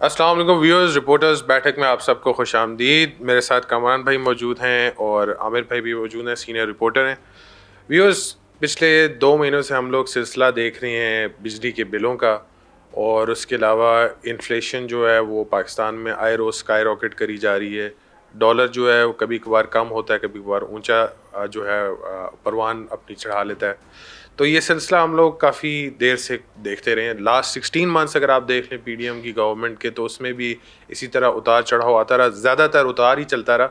السلام علیکم viewers, reporters بیٹھک میں آپ سب کو خوش آمدید. میرے ساتھ کامران بھائی موجود ہیں اور عامر بھائی بھی موجود ہیں، سینئر رپورٹر ہیں. ویورز، پچھلے 2 مہینوں سے ہم لوگ سلسلہ دیکھ رہے ہیں بجلی کے بلوں کا، اور اس کے علاوہ انفلیشن جو ہے وہ پاکستان میں آئے روز اسکائی راکٹ کری جا رہی ہے. ڈالر جو ہے وہ کبھی کبھار کم ہوتا ہے، کبھی کبھار اونچا جو ہے پروان اپنی چڑھا لیتا ہے. تو یہ سلسلہ ہم لوگ کافی دیر سے دیکھتے رہے ہیں. لاسٹ 16 منتھس اگر آپ دیکھ لیں پی ڈی ایم کی گورنمنٹ کے، تو اس میں بھی اسی طرح اتار چڑھاؤ آتا رہا، زیادہ تر اتار ہی چلتا رہا.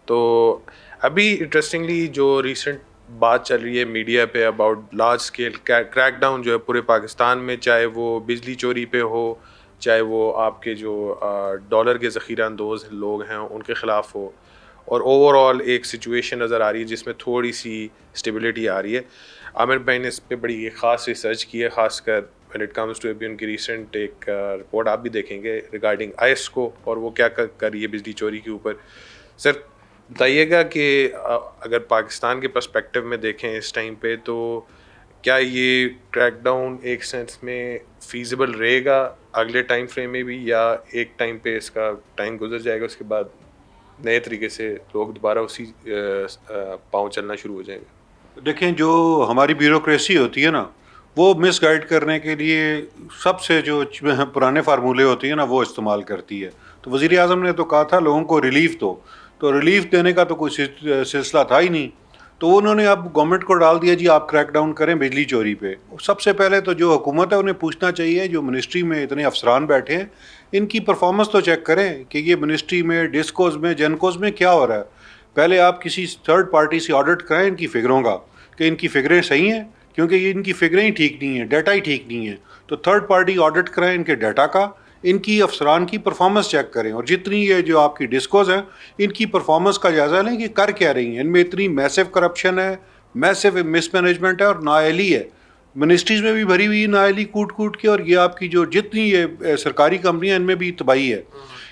تو ابھی انٹرسٹنگلی جو ریسنٹ بات چل رہی ہے میڈیا پہ about large scale crackdown جو ہے پورے پاکستان میں، چاہے وہ بجلی چوری پہ ہو، چاہے وہ آپ کے جو ڈالر کے ذخیرہ اندوز لوگ ہیں ان کے خلاف ہو، اور اوور آل ایک سچویشن نظر آ رہی ہے جس میں تھوڑی سی اسٹیبلٹی آ رہی ہے. عامر بھائی نے اس پہ بڑی خاص ریسرچ کی ہے، خاص کر when it comes to ابھی ان کی ریسنٹ ایک رپورٹ آپ بھی دیکھیں گے ریگارڈنگ آئس کو، اور وہ کیا کر رہی ہے بجلی چوری کے اوپر. سر بتائیے گا کہ اگر پاکستان کے پرسپیکٹو میں دیکھیں اس ٹائم پہ، تو کیا یہ کریک ڈاؤن ایک سینس میں فیزیبل رہے گا اگلے ٹائم فریم میں بھی، یا ایک ٹائم پہ اس کا ٹائم گزر جائے گا، اس کے بعد نئے طریقے سے لوگ دوبارہ اسی پاؤں چلنا شروع ہو جائیں گے؟ دیکھیں، جو ہماری بیوروکریسی ہوتی ہے نا، وہ مس گائڈ کرنے کے لیے سب سے جو پرانے فارمولے ہوتے ہیں نا وہ استعمال کرتی ہے. تو وزیر اعظم نے تو کہا تھا لوگوں کو ریلیف دو، تو ریلیف دینے کا تو کوئی سلسلہ تھا ہی نہیں. تو انہوں نے اب گورنمنٹ کو ڈال دیا جی آپ کریک ڈاؤن کریں بجلی چوری پہ. سب سے پہلے تو جو حکومت ہے انہیں پوچھنا چاہیے، جو منسٹری میں اتنے افسران بیٹھے ہیں ان کی پرفارمنس تو چیک کریں کہ یہ منسٹری میں ڈسکوز میں جنکوز میں کیا ہو رہا ہے. پہلے آپ کسی تھرڈ پارٹی سے آڈٹ کرائیں ان کی فگروں کا کہ ان کی فگریں صحیح ہیں، کیونکہ یہ ان کی فگریں ہی ٹھیک نہیں ہیں، ڈیٹا ہی ٹھیک نہیں ہے. تو تھرڈ پارٹی آڈٹ کرائیں ان کے ڈیٹا کا، ان کی افسران کی پرفارمنس چیک کریں، اور جتنی یہ جو آپ کی ڈسکوز ہیں ان کی پرفارمنس کا جائزہ لیں کہ کر کیا رہی ہیں. ان میں اتنی میسو کرپشن ہے، میسو مس مینجمنٹ ہے اور نااہلی ہے. منسٹریز میں بھی بھری ہوئی نااہلی کوٹ کوٹ کے، اور یہ آپ کی جو جتنی یہ سرکاری کمپنیاں ان میں بھی تباہی ہے.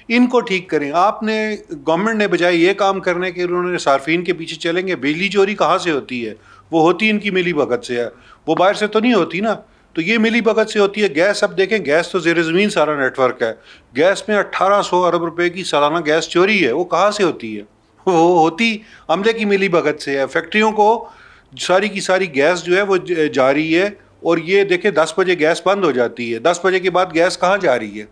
ان کو ٹھیک کریں. آپ نے گورنمنٹ نے بجائے یہ کام کرنے کے انہوں نے صارفین کے پیچھے چلیں گے. بجلی چوری کہاں سے ہوتی ہے؟ وہ ہوتی ان کی ملی بھگت سے ہے، وہ باہر سے تو نہیں ہوتی نا. تو یہ ملی بھگت سے ہوتی ہے. گیس اب دیکھیں، گیس تو زیر زمین سارا نیٹ ورک ہے. گیس میں 1800 ارب روپے کی سالانہ گیس چوری ہے. وہ کہاں سے ہوتی ہے؟ وہ ہوتی عملے کی ملی بھگت سے ہے. فیکٹریوں کو ساری کی ساری گیس جو ہے وہ جاری ہے. اور یہ دیکھیں 10 بجے گیس بند ہو جاتی ہے. 10 بجے کے بعد گیس کہاں جا رہی ہے؟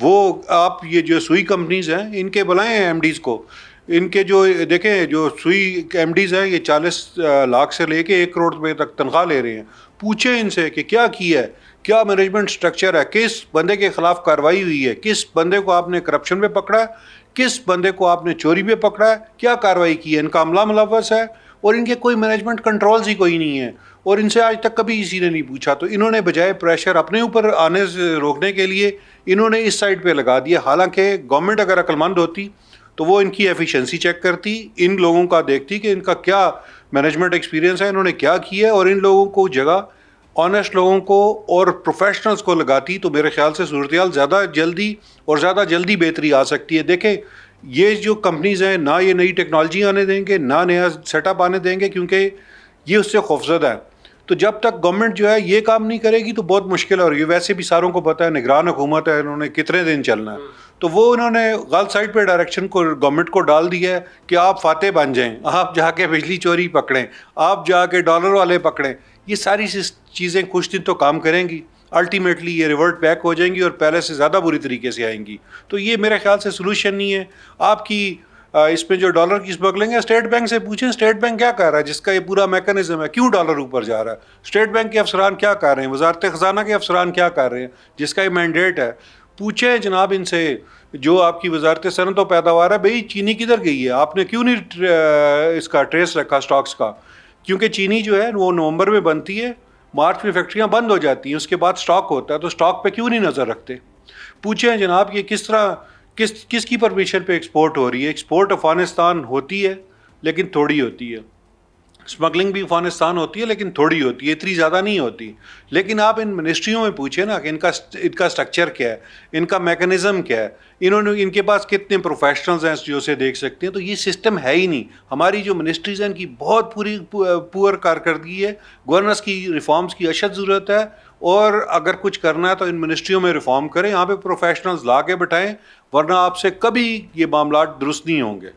وہ آپ یہ جو سوئی کمپنیز ہیں ان کے بلائیں ایم ڈیز کو. ان کے جو دیکھیں جو سوئی ایم ڈیز ہیں یہ 40 لاکھ سے لے کے 1 کروڑ روپے تک تنخواہ لے رہے ہیں. پوچھیں ان سے کہ کیا ہے، کیا مینجمنٹ سٹرکچر ہے، کس بندے کے خلاف کارروائی ہوئی ہے، کس بندے کو آپ نے کرپشن پہ پکڑا ہے، کس بندے کو آپ نے چوری پہ پکڑا ہے، کیا کارروائی کی ہے. ان کا عملہ ملوث ہے اور ان کے کوئی مینجمنٹ کنٹرولز ہی کوئی نہیں ہے، اور ان سے آج تک کبھی کسی نے نہیں پوچھا. تو انہوں نے بجائے پریشر اپنے اوپر آنے سے روکنے کے لیے انہوں نے اس سائڈ پہ لگا دیا. حالانکہ گورنمنٹ اگر عقل مند ہوتی تو وہ ان کی ایفیشنسی چیک کرتی، ان لوگوں کا دیکھتی کہ ان کا کیا مینجمنٹ ایکسپیرینس ہے، انہوں نے کیا کیا ہے، اور ان لوگوں کو جگہ آنیسٹ لوگوں کو اور پروفیشنلز کو لگاتی تو میرے خیال سے صورتحال زیادہ جلدی بہتری آ سکتی ہے. دیکھیں یہ جو کمپنیز ہیں نہ یہ نئی ٹیکنالوجی آنے دیں گے، نہ نیا سیٹ اپ آنے دیں گے، کیونکہ یہ اس سے خوفزدہ ہے. تو جب تک گورنمنٹ جو ہے یہ کام نہیں کرے گی تو بہت مشکل ہے. اور یہ ویسے بھی ساروں کو پتہ ہے نگران حکومت ہے، انہوں نے کتنے دن چلنا ہے. تو وہ انہوں نے غلط سائڈ پہ ڈائریکشن کو گورنمنٹ کو ڈال دیا ہے کہ آپ فاتح بن جائیں، آپ جا کے بجلی چوری پکڑیں، آپ جا کے ڈالر والے پکڑیں. یہ ساری چیزیں کچھ دن تو کام کریں گی، الٹیمیٹلی یہ ریورٹ بیک ہو جائیں گی اور پہلے سے زیادہ بری طریقے سے آئیں گی. تو یہ میرے خیال سے سلوشن نہیں ہے. آپ کی اس میں جو ڈالر کی اسمگلنگ ہے، اسٹیٹ بینک سے پوچھیں اسٹیٹ بینک کیا کر رہا ہے، جس کا یہ پورا میکانزم ہے، کیوں ڈالر اوپر جا رہا ہے. اسٹیٹ بینک کے افسران کیا کر رہے ہیں، وزارت خزانہ کے افسران کیا کر رہے ہیں، جس کا یہ مینڈیٹ ہے. پوچھیں جناب ان سے، جو آپ کی وزارت صنعت و پیداوار ہے، بھئی چینی کدھر گئی ہے، آپ نے کیوں نہیں اس کا ٹریس رکھا سٹاکس کا. کیونکہ چینی جو ہے وہ نومبر میں بنتی ہے، مارچ میں فیکٹریاں بند ہو جاتی ہیں، اس کے بعد سٹاک ہوتا ہے. تو سٹاک پہ کیوں نہیں نظر رکھتے. پوچھیں جناب یہ کس طرح کس کی پرمیشن پہ ایکسپورٹ ہو رہی ہے. ایکسپورٹ افغانستان ہوتی ہے لیکن تھوڑی ہوتی ہے. اسمگلنگ بھی افغانستان ہوتی ہے لیکن تھوڑی ہوتی ہے, اتنی زیادہ نہیں ہوتی. لیکن آپ ان منسٹریوں میں پوچھیں نا کہ ان کا اسٹرکچر کیا ہے, ان کا میکنزم کیا ہے, ان کے پاس کتنے پروفیشنلز ہیں جو اسے دیکھ سکتے ہیں. تو یہ سسٹم ہے ہی نہیں. ہماری جو منسٹریز ہیں ان کی بہت پور کارکردگی ہے. گورننس کی ریفارمز کی اشد ضرورت ہے, اور اگر کچھ کرنا ہے تو ان منسٹریوں میں ریفارم کریں, یہاں پہ پروفیشنلز لا کے بٹھائیں, ورنہ آپ سے کبھی یہ معاملات درست نہیں ہوں گے.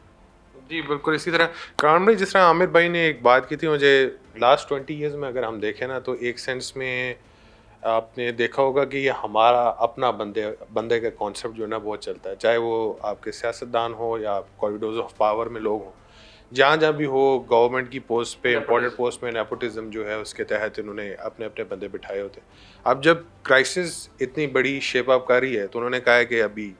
جی بالکل اسی طرح کامران بھائی, جس طرح عامر بھائی نے ایک بات کی تھی, مجھے لاسٹ 20 ایئرز میں اگر ہم دیکھیں نا تو ایک سینس میں آپ نے دیکھا ہوگا کہ یہ ہمارا اپنا بندے کا کانسیپٹ جو ہے نا بہت چلتا ہے, چاہے وہ آپ کے سیاستدان ہو یا کوریڈورز آف پاور میں لوگ ہوں, جہاں جہاں بھی ہو گورنمنٹ کی پوسٹ پہ, امپورٹنٹ پوسٹ میں نیپوٹزم جو ہے اس کے تحت انہوں نے اپنے اپنے بندے بٹھائے ہوتے ہیں. اب جب کرائسس اتنی بڑی شیپ اپ کر رہی ہے تو انہوں نے کہا ہے کہ ابھی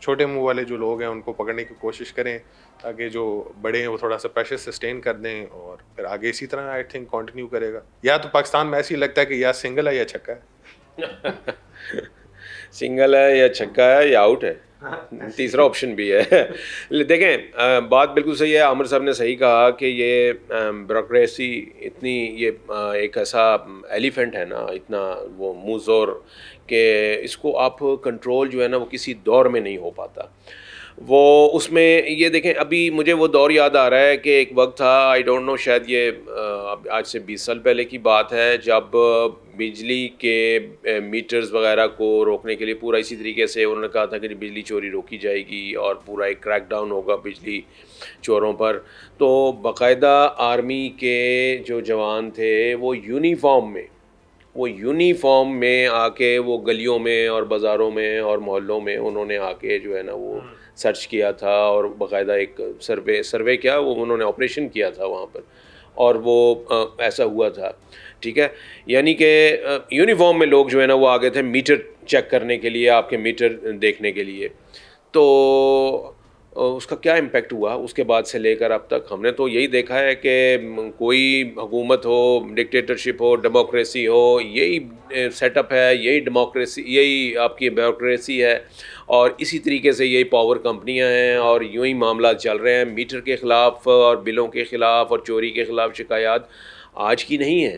چھوٹے منہ والے جو لوگ ہیں ان کو پکڑنے کی کوشش کریں, تاکہ جو بڑے ہیں وہ تھوڑا سا پریشر سسٹین کر دیں, اور پھر آگے اسی طرح آئی تھنک کنٹینیو کرے گا. یا تو پاکستان میں ایسے ہی لگتا ہے کہ یا سنگل ہے یا چھکا ہے. سنگل ہے یا چھکا ہے یا آؤٹ ہے, تیسرا آپشن بھی ہے. دیکھیں بات بالکل صحیح ہے, عامر صاحب نے صحیح کہا کہ یہ بیوروکریسی اتنی, یہ ایک ایسا ایلیفنٹ ہے نا, اتنا وہ منہ زور کہ اس کو آپ کنٹرول جو ہے نا وہ کسی دور میں نہیں ہو پاتا. وہ اس میں یہ دیکھیں, ابھی مجھے وہ دور یاد آ رہا ہے کہ ایک وقت تھا, آئی ڈونٹ نو, شاید یہ آج سے 20 سال پہلے کی بات ہے, جب بجلی کے میٹرز وغیرہ کو روکنے کے لیے پورا اسی طریقے سے انہوں نے کہا تھا کہ بجلی چوری روکی جائے گی اور پورا ایک کریک ڈاؤن ہوگا بجلی چوروں پر. تو باقاعدہ آرمی کے جو جوان تھے وہ یونیفارم میں آ کے وہ گلیوں میں اور بازاروں میں اور محلوں میں انہوں نے آ کے جو ہے نا وہ سرچ کیا تھا, اور باقاعدہ ایک سروے کیا, وہ انہوں نے آپریشن کیا تھا وہاں پر, اور وہ ایسا ہوا تھا. ٹھیک ہے, یعنی کہ یونیفارم میں لوگ جو ہے نا وہ آگے تھے میٹر چیک کرنے کے لیے, آپ کے میٹر دیکھنے کے لیے. تو اس کا کیا امپیکٹ ہوا اس کے بعد سے لے کر اب تک؟ ہم نے تو یہی دیکھا ہے کہ کوئی حکومت ہو, ڈکٹیٹرشپ ہو, ڈیموکریسی ہو, یہی سیٹ اپ ہے, یہی ڈیموکریسی, یہی آپ کی بیوروکریسی ہے, اور اسی طریقے سے یہی پاور کمپنیاں ہیں, اور یوں ہی معاملات چل رہے ہیں. میٹر کے خلاف اور بلوں کے خلاف اور چوری کے خلاف شکایات آج کی نہیں ہیں,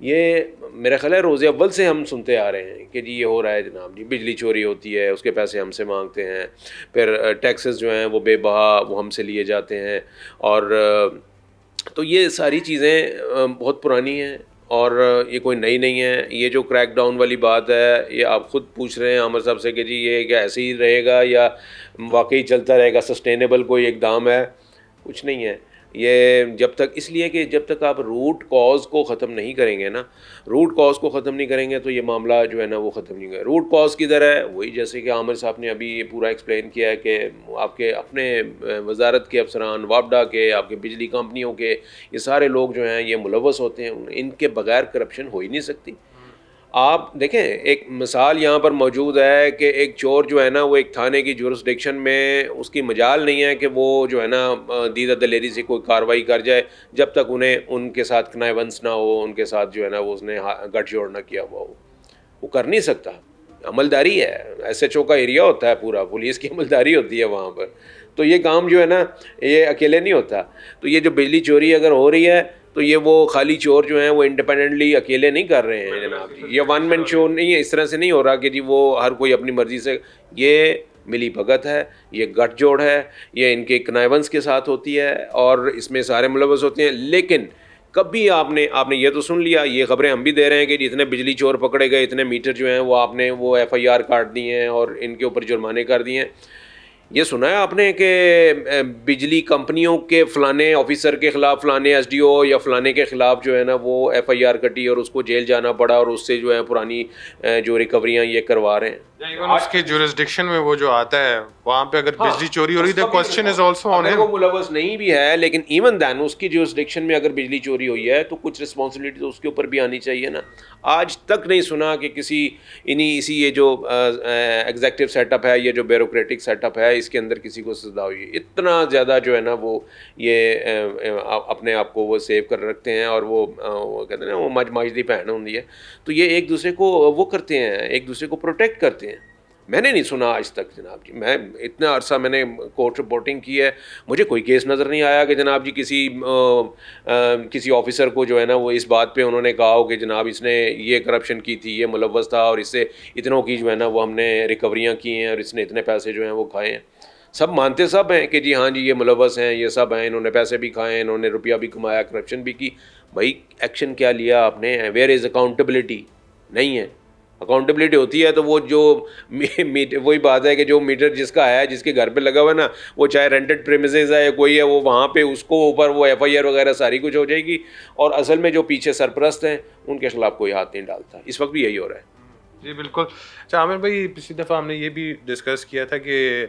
یہ میرا خیال ہے روز اول سے ہم سنتے آ رہے ہیں کہ جی یہ ہو رہا ہے جناب جی, بجلی چوری ہوتی ہے, اس کے پیسے ہم سے مانگتے ہیں, پھر ٹیکسز جو ہیں وہ بے بہا وہ ہم سے لیے جاتے ہیں. اور تو یہ ساری چیزیں بہت پرانی ہیں, اور یہ کوئی نئی نہیں ہے. یہ جو کریک ڈاؤن والی بات ہے, یہ آپ خود پوچھ رہے ہیں عامر صاحب سے کہ جی یہ کیا ایسے ہی رہے گا یا واقعی چلتا رہے گا, سسٹینیبل کوئی اقدام ہے؟ کچھ نہیں ہے یہ, جب تک, اس لیے کہ جب تک آپ روٹ کاز کو ختم نہیں کریں گے نا, روٹ کاز کو ختم نہیں کریں گے تو یہ معاملہ جو ہے نا وہ ختم نہیں کرے. روٹ کاز کدھر ہے؟ وہی جیسے کہ عامر صاحب نے ابھی یہ پورا ایکسپلین کیا ہے کہ آپ کے اپنے وزارت کے افسران, وابڈا کے, آپ کے بجلی کمپنیوں کے, یہ سارے لوگ جو ہیں یہ ملوث ہوتے ہیں, ان کے بغیر کرپشن ہو ہی نہیں سکتی. آپ دیکھیں ایک مثال یہاں پر موجود ہے کہ ایک چور جو ہے نا وہ ایک تھانے کی جورسڈکشن میں اس کی مجال نہیں ہے کہ وہ جو ہے نا دیدہ دلیری سے کوئی کارروائی کر جائے, جب تک انہیں ان کے ساتھ کنائونس نہ ہو, ان کے ساتھ جو ہے نا وہ اس نے گٹھ جوڑ نہ کیا ہوا ہو, وہ کر نہیں سکتا. عملداری ہے, ایس ایچ او کا ایریا ہوتا ہے پورا, پولیس کی عملداری ہوتی ہے وہاں پر, تو یہ کام جو ہے نا یہ اکیلے نہیں ہوتا. تو یہ جو بجلی چوری اگر ہو رہی ہے تو یہ وہ خالی چور جو ہیں وہ انڈیپینڈنٹلی اکیلے نہیں کر رہے ہیں جناب جی, یہ ون مین شو نہیں ہے, اس طرح سے نہیں ہو رہا کہ جی وہ ہر کوئی اپنی مرضی سے. یہ ملی بھگت ہے, یہ گٹھ جوڑ ہے, یہ ان کے کنائونس کے ساتھ ہوتی ہے, اور اس میں سارے ملوث ہوتے ہیں. لیکن کبھی آپ نے یہ تو سن لیا, یہ خبریں ہم بھی دے رہے ہیں کہ اتنے بجلی چور پکڑے گئے, اتنے میٹر جو ہیں وہ آپ نے وہ ایف آئی آر کاٹ دی ہیں اور ان کے اوپر جرمانے کر دیے ہیں. یہ سنا ہے آپ نے کہ بجلی کمپنیوں کے فلانے آفیسر کے خلاف, فلانے ایس ڈی او یا فلانے کے خلاف جو ہے نا وہ ایف آئی آر کٹی اور اس کو جیل جانا پڑا, اور اس سے جو ہے پرانی جو ریکوریاں یہ کروا رہے ہیں. اس کے جورسڈکشن میں وہ جو آتا ہے وہاں پہ اگر بجلی چوری ہو رہی ہے, کوسچن از آلسو آن ہم. وہ ملوث نہیں بھی ہے لیکن ایون دین اس کی جورسڈکشن میں اگر بجلی چوری ہوئی ہے تو کچھ رسپانسبلٹی تو اس کے اوپر بھی آنی چاہیے نا. آج تک نہیں سنا کہ اسی یہ جو ایگزیکٹو سیٹ اپ ہے, یہ جو بیوروکریٹک سیٹ اپ ہے, اس کے اندر کسی کو سزا ہوئی ہے. اتنا زیادہ جو ہے نا وہ یہ اپنے آپ کو وہ سیو کر رکھتے ہیں, اور وہ کہتے ہیں نا وہ ماجدی بہن ہوتی ہے, تو یہ ایک دوسرے کو وہ کرتے ہیں, ایک دوسرے کو پروٹیکٹ کرتے ہیں. میں نے نہیں سنا آج تک جناب جی. میں اتنا عرصہ میں نے کورٹ رپورٹنگ کی ہے, مجھے کوئی کیس نظر نہیں آیا کہ جناب جی کسی آفیسر کو جو ہے نا وہ اس بات پہ انہوں نے کہا ہو کہ جناب اس نے یہ کرپشن کی تھی, یہ ملوث تھا اور اس سے اتنوں کی جو ہے نا وہ ہم نے ریکوریاں کی ہیں اور اس نے اتنے پیسے جو ہیں وہ کھائے ہیں. سب مانتے سب ہیں کہ جی ہاں جی یہ ملوث ہیں, یہ سب ہیں, انہوں نے پیسے بھی کھائے ہیں, انہوں نے روپیہ بھی کمایا, کرپشن بھی کی. بھائی ایکشن کیا لیا آپ نے؟ Where is accountability? نہیں ہے. اکاؤنٹیبلٹی ہوتی ہے تو وہ جو وہی بات ہے کہ جو میٹر جس کا ہے, جس کے گھر پہ لگا ہوا ہے نا, وہ چاہے رینٹڈ پریمیسز ہے یا کوئی ہے, وہ وہاں پہ اس کو اوپر وہ ایف آئی آر وغیرہ ساری کچھ ہو جائے گی, اور اصل میں جو پیچھے سرپرست ہیں ان کے خلاف کوئی ہاتھ نہیں ڈالتا. اس وقت بھی یہی ہو رہا ہے. جی بالکل. اچھا عامر بھائی, پچھلی دفعہ ہم نے یہ بھی ڈسکس کیا تھا کہ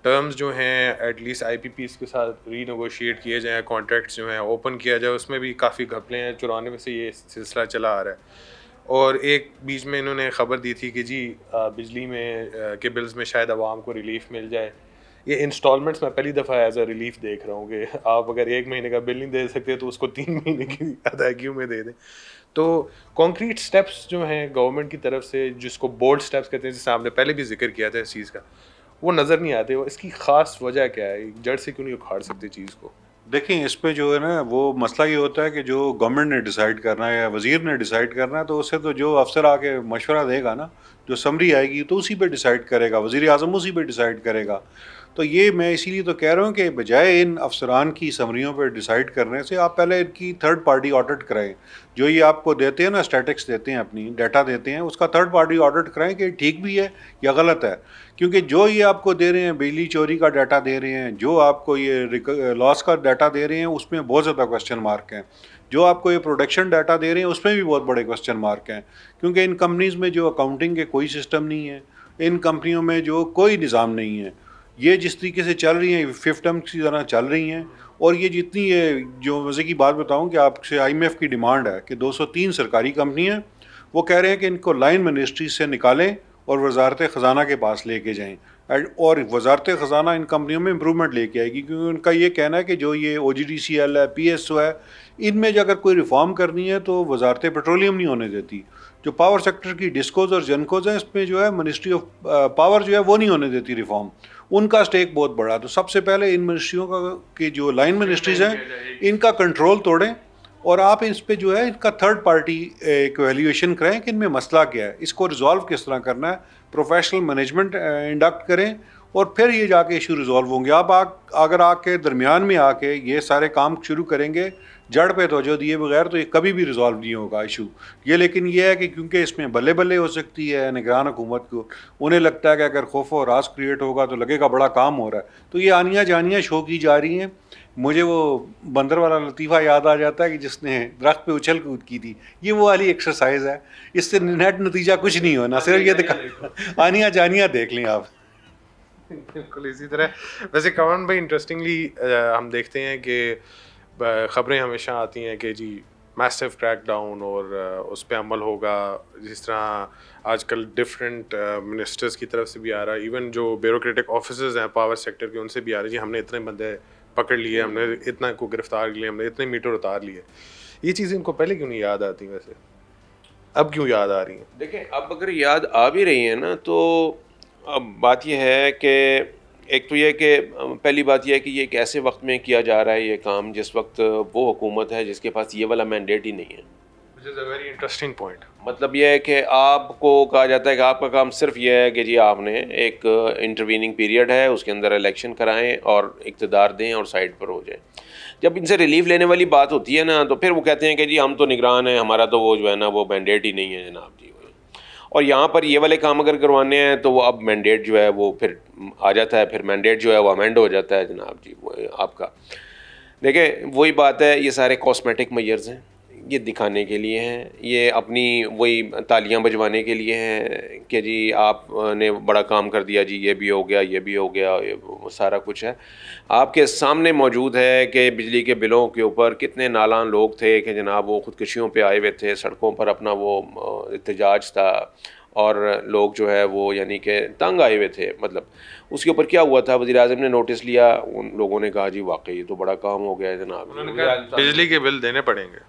ٹرمز جو ہیں at least I P Ps کے ساتھ ری نیگوشیٹ کیے جائیں, کانٹریکٹس جو ہیں اوپن کیا جائے. اس میں بھی کافی گھپلے ہیں, 94 سے یہ سلسلہ چلا آ رہا ہے. اور ایک بیچ میں انہوں نے خبر دی تھی کہ جی بجلی میں کے بلز میں شاید عوام کو ریلیف مل جائے. یہ انسٹالمنٹس میں پہلی دفعہ ایز اے ریلیف دیکھ رہا ہوں کہ آپ اگر 1 مہینے کا بل نہیں دے سکتے تو اس کو 3 مہینے کی ادائیگیوں میں دے دیں. تو کانکریٹ سٹیپس جو ہیں گورنمنٹ کی طرف سے, جس کو بولڈ سٹیپس کہتے ہیں, جیسے آپ نے پہلے بھی ذکر کیا تھا اس چیز کا, وہ نظر نہیں آتے. اس کی خاص وجہ کیا ہے؟ جڑ سے کیوں نہیں اکھاڑ سکتے چیز کو؟ دیکھیں اس پہ جو ہے نا وہ مسئلہ یہ ہوتا ہے کہ جو گورنمنٹ نے ڈیسائیڈ کرنا ہے یا وزیر نے ڈیسائیڈ کرنا ہے, تو اسے تو جو افسر آ کے مشورہ دے گا نا, جو سمری آئے گی تو اسی پہ ڈیسائیڈ کرے گا, وزیر اعظم اسی پہ ڈیسائیڈ کرے گا. تو یہ میں اسی لیے تو کہہ رہا ہوں کہ بجائے ان افسران کی سمریوں پہ ڈیسائیڈ کرنے سے آپ پہلے ان کی تھرڈ پارٹی آڈٹ کرائیں. جو یہ آپ کو دیتے ہیں نا, اسٹیٹکس دیتے ہیں, اپنی ڈیٹا دیتے ہیں, اس کا تھرڈ پارٹی آڈٹ کرائیں کہ ٹھیک بھی ہے یا غلط ہے. کیونکہ جو یہ آپ کو دے رہے ہیں, بجلی چوری کا ڈیٹا دے رہے ہیں, جو آپ کو یہ لاس کا ڈیٹا دے رہے ہیں, اس میں بہت زیادہ کوسچن مارک ہیں. جو آپ کو یہ پروڈکشن ڈیٹا دے رہے ہیں اس میں بھی بہت بڑے کوسچن مارک ہیں. کیونکہ ان کمپنیز میں جو اکاؤنٹنگ کے کوئی سسٹم نہیں ہے, ان کمپنیوں میں جو کوئی نظام نہیں ہے. یہ جس طریقے سے چل رہی ہیں ففٹم کی طرح چل رہی ہیں. اور یہ جتنی یہ جو مزے کی بات بتاؤں کہ آپ سے آئی ایم ایف کی ڈیمانڈ ہے کہ 203 سرکاری کمپنی ہیں, وہ کہہ رہے ہیں کہ ان کو لائن منسٹری سے نکالیں اور وزارت خزانہ کے پاس لے کے جائیں, اور وزارت خزانہ ان کمپنیوں میں امپرومنٹ لے کے آئے گی. کیونکہ ان کا یہ کہنا ہے کہ جو یہ او جی ڈی سی ایل ہے, پی ایس او ہے, ان میں جو اگر کوئی ریفارم کرنی ہے تو وزارت پیٹرولیم نہیں ہونے دیتی. جو پاور سیکٹر کی ڈسکوز اور جنکوز ہیں, اس میں جو ہے منسٹری آف پاور جو ہے وہ نہیں ہونے دیتی ریفارم. ان کا اسٹیک بہت بڑا. تو سب سے پہلے ان منسٹریوں کا کی جو لائن منسٹریز ہیں ان کا کنٹرول توڑیں, اور آپ اس پہ جو ہے ان کا تھرڈ پارٹی ایک ایویلیویشن کریں کہ ان میں مسئلہ کیا ہے, اس کو ریزالو کس طرح کرنا ہے, پروفیشنل مینجمنٹ انڈکٹ کریں, اور پھر یہ جا کے ایشو ریزالو ہوں گے. آپ اگر آ کے درمیان میں آ کے یہ سارے کام شروع کریں گے جڑ پہ توجہ دیے بغیر, تو یہ کبھی بھی ریزالو نہیں ہوگا ایشو. یہ لیکن یہ ہے کہ کیونکہ اس میں بلے بلے ہو سکتی ہے نگران حکومت کو, انہیں لگتا ہے کہ اگر خوف و ہراس کریٹ ہوگا تو لگے گا بڑا کام ہو رہا ہے, تو یہ آنیاں جانیاں شو کی جا رہی ہیں. مجھے وہ بندر والا لطیفہ یاد آ جاتا ہے کہ جس نے درخت پہ اچھل کود کی تھی. یہ وہ والی ایکسرسائز ہے, اس سے نیٹ نتیجہ کچھ نہیں ہونا, صرف یہ آنیاں جانیاں دیکھ لیں آپ. بالکل اسی طرح. ویسے کمران بھائی, انٹرسٹنگلی ہم دیکھتے ہیں کہ خبریں ہمیشہ آتی ہیں کہ جی میسو کریک ڈاؤن اور اس پہ عمل ہوگا. جس طرح آج کل ڈفرینٹ منسٹرز کی طرف سے بھی آ رہا ہے, ایون جو بیوروکریٹک آفیسز ہیں پاور سیکٹر کے, ان سے بھی آ رہا ہے جی ہم نے اتنے بندے پکڑ لیے, ہم نے اتنا کو گرفتار کیا, ہم نے اتنے میٹر اتار لیے. یہ چیزیں ان کو پہلے کیوں نہیں یاد آتی؟ ویسے اب کیوں یاد آ رہی ہیں؟ دیکھیں اب اگر یاد آ بھی رہی ہیں نا, تو اب بات یہ ہے کہ ایک تو یہ کہ پہلی بات یہ ہے کہ یہ ایک ایسے وقت میں کیا جا رہا ہے یہ کام جس وقت وہ حکومت ہے جس کے پاس یہ والا مینڈیٹ ہی نہیں ہے. which is a very interesting point. مطلب یہ ہے کہ آپ کو کہا جاتا ہے کہ آپ کا کام صرف یہ ہے کہ جی آپ نے ایک انٹرویننگ پیریڈ ہے, اس کے اندر الیکشن کرائیں اور اقتدار دیں اور سائڈ پر ہو جائیں. جب ان سے ریلیف لینے والی بات ہوتی ہے نا, تو پھر وہ کہتے ہیں کہ جی ہم تو نگران ہیں, ہمارا تو وہ جو ہے نا وہ مینڈیٹ ہی نہیں ہے جناب جی. اور یہاں پر یہ والے کام اگر کروانے ہیں تو وہ اب مینڈیٹ جو ہے وہ پھر آ جاتا ہے, پھر مینڈیٹ جو ہے وہ امینڈ ہو جاتا ہے جناب جی وہ آپ کا. دیکھیں وہی بات ہے, یہ سارے کاسمیٹک میئرز ہیں, یہ دکھانے کے لیے ہیں, یہ اپنی وہی تالیاں بجوانے کے لیے ہیں کہ جی آپ نے بڑا کام کر دیا, جی یہ بھی ہو گیا, یہ بھی ہو گیا, یہ سارا کچھ ہے. آپ کے سامنے موجود ہے کہ بجلی کے بلوں کے اوپر کتنے نالان لوگ تھے کہ جناب وہ خودکشیوں پہ آئے ہوئے تھے, سڑکوں پر اپنا وہ احتجاج تھا, اور لوگ جو ہے وہ یعنی کہ تنگ آئے ہوئے تھے. مطلب اس کے اوپر کیا ہوا تھا, وزیر اعظم نے نوٹس لیا, ان لوگوں نے کہا جی واقعی یہ تو بڑا کام ہو گیا ہے جناب, انہوں نے کہا بجلی کے بل دینے پڑیں گے.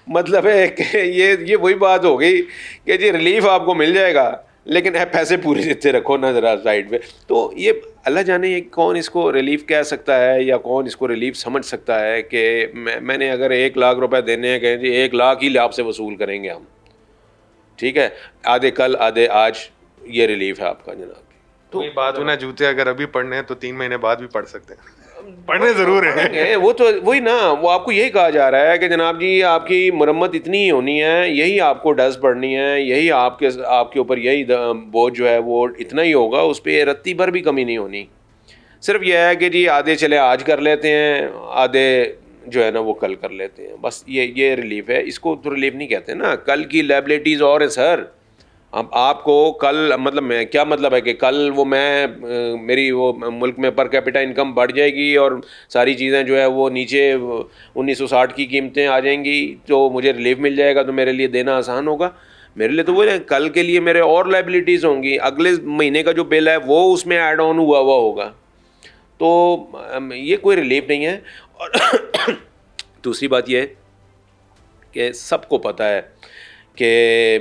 مطلب ہے کہ یہ وہی بات ہو گئی کہ جی ریلیف آپ کو مل جائے گا, لیکن پیسے پورے دیتے رکھو نا ذرا سائڈ پہ. تو یہ اللہ جانے یہ کون اس کو ریلیف کہہ سکتا ہے یا کون اس کو ریلیف سمجھ سکتا ہے کہ میں نے اگر 1,00,000 روپے دینے ہیں کہ جی 1,00,000 ہی آپ سے وصول کریں گے ہم, ٹھیک ہے, آدھے کل آدھے آج, یہ ریلیف ہے آپ کا جناب. تو بات ہونا جوتے اگر ابھی پڑھنے ہیں تو 3 مہینے بعد بھی پڑھ سکتے ہیں, پڑھنے ضرور ہیں. وہ تو وہی نا, وہ آپ کو یہی کہا جا رہا ہے کہ جناب جی آپ کی مرمت اتنی ہی ہونی ہے, یہی آپ کو ڈس پڑنی ہے, یہی آپ کے اوپر یہی بوجھ جو ہے وہ اتنا ہی ہوگا, اس پہ رتی بھر بھی کمی نہیں ہونی. صرف یہ ہے کہ جی آدھے چلے آج کر لیتے ہیں, آدھے جو ہے نا وہ کل کر لیتے ہیں, بس یہ ریلیف ہے. اس کو تو ریلیف نہیں کہتے نا, کل کی لائبلٹیز اور ہیں سر. اب آپ کو کل مطلب میں کیا مطلب ہے کہ کل وہ میری وہ ملک میں پر کیپٹا انکم بڑھ جائے گی اور ساری چیزیں جو ہے وہ نیچے 1960 کی قیمتیں آ جائیں گی تو مجھے ریلیف مل جائے گا تو میرے لیے دینا آسان ہوگا. میرے لیے تو وہ کل کے لیے میرے اور لائبلٹیز ہوں گی, اگلے مہینے کا جو بل ہے وہ اس میں ایڈ آن ہوا ہوگا. تو یہ کوئی ریلیف نہیں ہے. اور دوسری بات یہ ہے کہ سب کو پتہ ہے کہ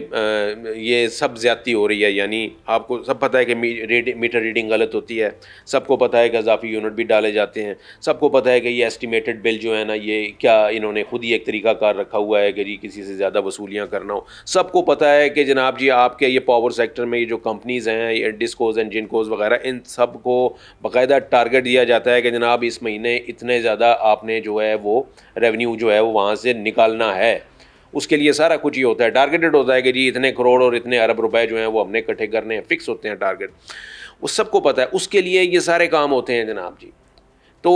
یہ سب زیادتی ہو رہی ہے, یعنی آپ کو سب پتہ ہے کہ میٹر ریڈنگ غلط ہوتی ہے, سب کو پتہ ہے کہ اضافی یونٹ بھی ڈالے جاتے ہیں, سب کو پتہ ہے کہ یہ ایسٹیمیٹڈ بل جو ہے نا یہ کیا انہوں نے خود ہی ایک طریقہ کار رکھا ہوا ہے کہ جی کسی سے زیادہ وصولیاں کرنا ہو. سب کو پتہ ہے کہ جناب جی آپ کے یہ پاور سیکٹر میں یہ جو کمپنیز ہیں, یہ ڈسکوز اینڈ جنکوز وغیرہ, ان سب کو باقاعدہ ٹارگٹ دیا جاتا ہے کہ جناب اس مہینے اتنے زیادہ آپ نے جو ہے وہ ریونیو جو ہے وہ وہاں سے نکالنا ہے. اس کے لیے سارا کچھ ہی ہوتا ہے, ٹارگیٹڈ ہوتا ہے کہ جی اتنے کروڑ اور اتنے ارب روپے جو ہیں وہ ہم نے اکٹھے کرنے ہیں, فکس ہوتے ہیں ٹارگیٹ, وہ سب کو پتہ ہے. اس کے لیے یہ سارے کام ہوتے ہیں جناب جی. تو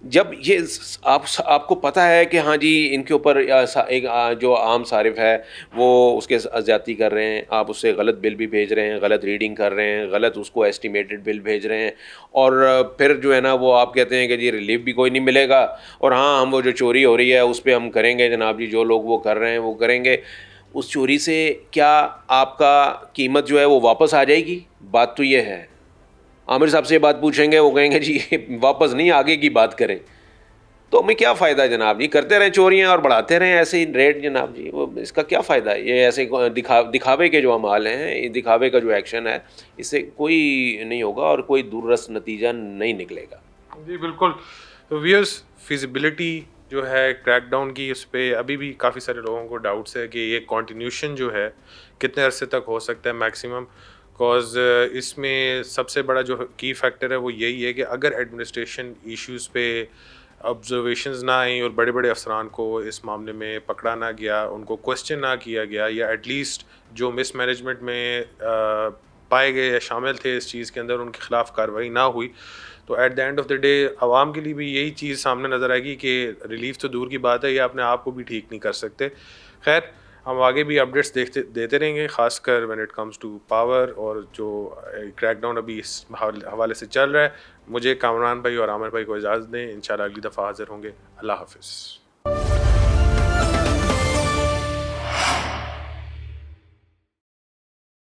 جب یہ آپ کو پتہ ہے کہ ہاں جی ان کے اوپر ایک جو عام صارف ہے وہ اس کے زیادتی کر رہے ہیں, آپ اس سے غلط بل بھی بھیج رہے ہیں, غلط ریڈنگ کر رہے ہیں, غلط اس کو ایسٹیمیٹڈ بل بھیج رہے ہیں, اور پھر جو ہے نا وہ آپ کہتے ہیں کہ جی ریلیف بھی کوئی نہیں ملے گا, اور ہاں ہم وہ جو چوری ہو رہی ہے اس پہ ہم کریں گے جناب جی, جو لوگ وہ کر رہے ہیں وہ کریں گے. اس چوری سے کیا آپ کا قیمت جو ہے وہ واپس آ جائے گی؟ بات تو یہ ہے. عامر صاحب سے بات پوچھیں گے, وہ کہیں گے جی واپس نہیں, آگے کی بات کریں. تو ہمیں کیا فائدہ جناب جی, کرتے رہیں چوریاں اور بڑھاتے رہیں ایسے ہی ریٹ جناب جی, وہ اس کا کیا فائدہ ہے؟ یہ ایسے دکھاوے کے جو اعمال ہیں, دکھاوے کا جو ایکشن ہے, اس سے کوئی نہیں ہوگا اور کوئی دوررس نتیجہ نہیں نکلے گا. جی بالکل. تو ویئرس فیزیبلٹی جو ہے کریک ڈاؤن کی, اس پہ ابھی بھی کافی سارے لوگوں کو ڈاؤٹس ہے کہ یہ کنٹینیوشن جو ہے کتنے عرصے تک ہو سکتا ہے میکسیمم. کاز اس میں سب سے بڑا جو کی فیکٹر ہے وہ یہی ہے کہ اگر ایڈمنسٹریشن ایشوز پہ آبزرویشنز نہ آئیں اور بڑے بڑے افسران کو اس معاملے میں پکڑا نہ گیا, ان کو کوشچن نہ کیا گیا, یا ایٹ لیسٹ جو مس مینجمنٹ میں پائے گئے یا شامل تھے اس چیز کے اندر ان کے خلاف کارروائی نہ ہوئی, تو at the end of the day عوام کے لیے بھی یہی چیز سامنے نظر آئے گی کہ ریلیف تو دور کی بات ہے, یہ اپنے آپ کو بھی ٹھیک نہیں کر سکتے. خیر, ہم آگے بھی اپڈیٹس دیتے رہیں گے, خاص کر when it comes to power اور جو کریک ڈاؤن ابھی اس حوالے سے چل رہا ہے. مجھے کامران بھائی اور عامر بھائی کو اجازت دیں, انشاءاللہ اگلی دفعہ حاضر ہوں گے. اللہ حافظ.